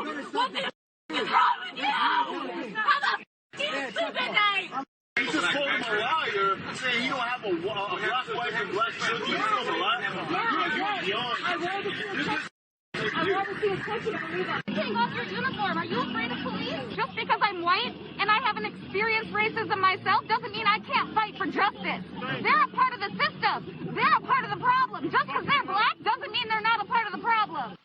you? What the is wrong with you? How the do you stupid name? You just called him a liar, saying you don't have a black wife and black children. You call him a liar? Yeah, You're young. I wanted to see his picture to believe it. Take off your uniform. Are you afraid of police? Just because I'm white and I haven't experienced racism myself doesn't mean I can't fight for justice. They're a part of the system. They're a part of the problem. Just because they're black doesn't mean they're not a part of the problem.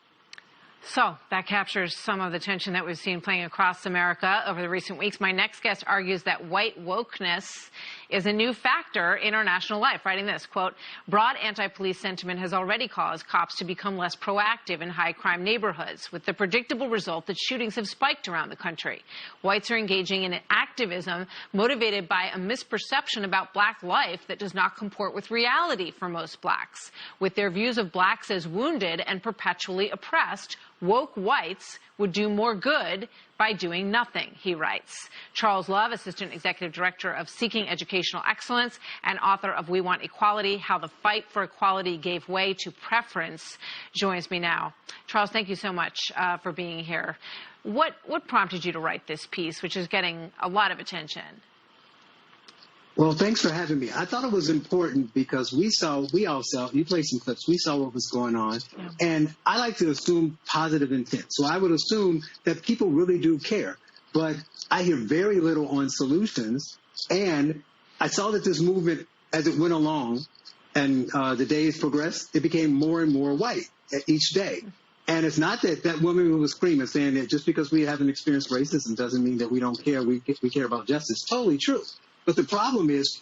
So that captures some of the tension that we've seen playing across America over the recent weeks. My next guest argues that white wokeness is a new factor in our national life, writing this, quote, broad anti-police sentiment has already caused cops to become less proactive in high-crime neighborhoods, with the predictable result that shootings have spiked around the country. Whites are engaging in an activism motivated by a misperception about black life that does not comport with reality for most blacks. With their views of blacks as wounded and perpetually oppressed, woke whites would do more good by doing nothing, he writes. Charles Love, Assistant Executive Director of Seeking Educational Excellence and author of We Want Equality, How the Fight for Equality Gave Way to Preference, joins me now. Charles, thank you so much for being here. What prompted you to write this piece, which is getting a lot of attention? Well, thanks for having me. I thought it was important because we all saw, you played some clips, we saw what was going on. Yeah. And I like to assume positive intent. So I would assume that people really do care. But I hear very little on solutions. And I saw that this movement, as it went along and the days progressed, it became more and more white each day. And it's not that that woman who was screaming, saying that just because we haven't experienced racism doesn't mean that we don't care, we care about justice. Totally true. But the problem is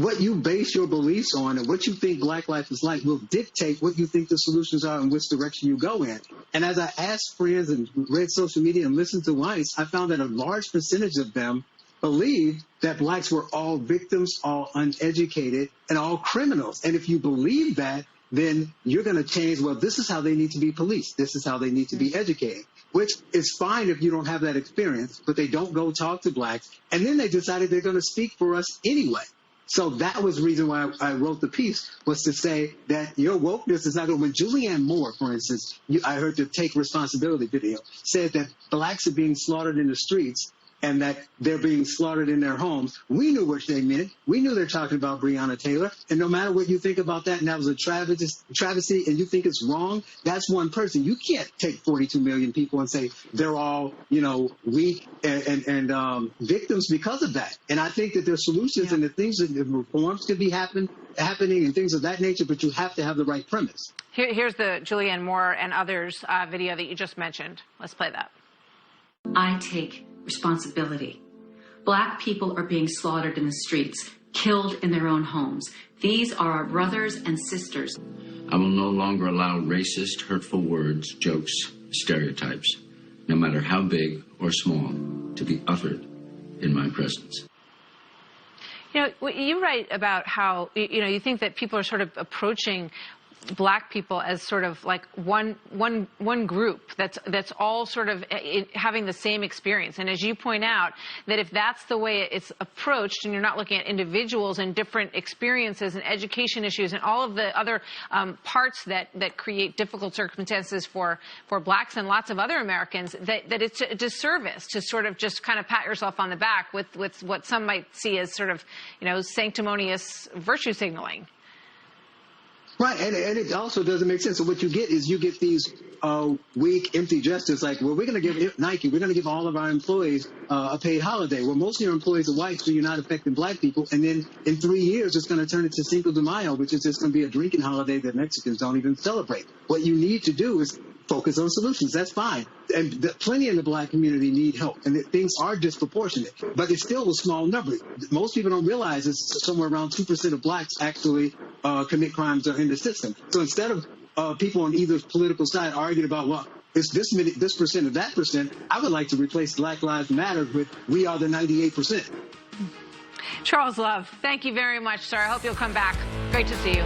what you base your beliefs on and what you think black life is like will dictate what you think the solutions are and which direction you go in. And as I asked friends and read social media and listened to whites, I found that a large percentage of them believed that blacks were all victims, all uneducated, and all criminals. And if you believe that, then you're going to change, well, this is how they need to be policed. This is how they need to be educated, which is fine if you don't have that experience, but they don't go talk to blacks. And then they decided they're going to speak for us anyway. So that was the reason why I wrote the piece, was to say that your wokeness is not going to, when Julianne Moore, for instance, I heard the Take Responsibility video, said that blacks are being slaughtered in the streets and that they're being slaughtered in their homes. We knew what they meant. We knew they're talking about Breonna Taylor. And no matter what you think about that, and that was a travesty, and you think it's wrong, that's one person. You can't take 42 million people and say they're all, weak and victims because of that. And I think that there's solutions and the things that the reforms could be happening and things of that nature, but you have to have the right premise. Here's the Julianne Moore and others video that you just mentioned. Let's play that. I take responsibility. Black people are being slaughtered in the streets, killed in their own homes. These are our brothers and sisters. I will no longer allow racist, hurtful words, jokes, stereotypes, no matter how big or small, to be uttered in my presence. You write about how, you think that people are sort of approaching black people as sort of like one group that's all sort of having the same experience. And as you point out, that if that's the way it's approached and you're not looking at individuals and different experiences and education issues and all of the other parts that create difficult circumstances for blacks and lots of other Americans, that it's a disservice to sort of just kind of pat yourself on the back with what some might see as sort of, sanctimonious virtue signaling. Right, and it also doesn't make sense. So what you get is these weak, empty gestures like, well, we're going to give Nike, we're going to give all of our employees a paid holiday. Well, most of your employees are white, so you're not affecting black people. And then in 3 years, it's going to turn into Cinco de Mayo, which is just going to be a drinking holiday that Mexicans don't even celebrate. What you need to do is focus on solutions. That's fine. And plenty in the black community need help. And things are disproportionate. But it's still a small number. Most people don't realize it's somewhere around 2% of blacks actually commit crimes that are in the system. So instead of people on either political side arguing about, well, it's this percent or that percent, I would like to replace Black Lives Matter with we are the 98%. Charles Love, thank you very much, sir. I hope you'll come back. Great to see you.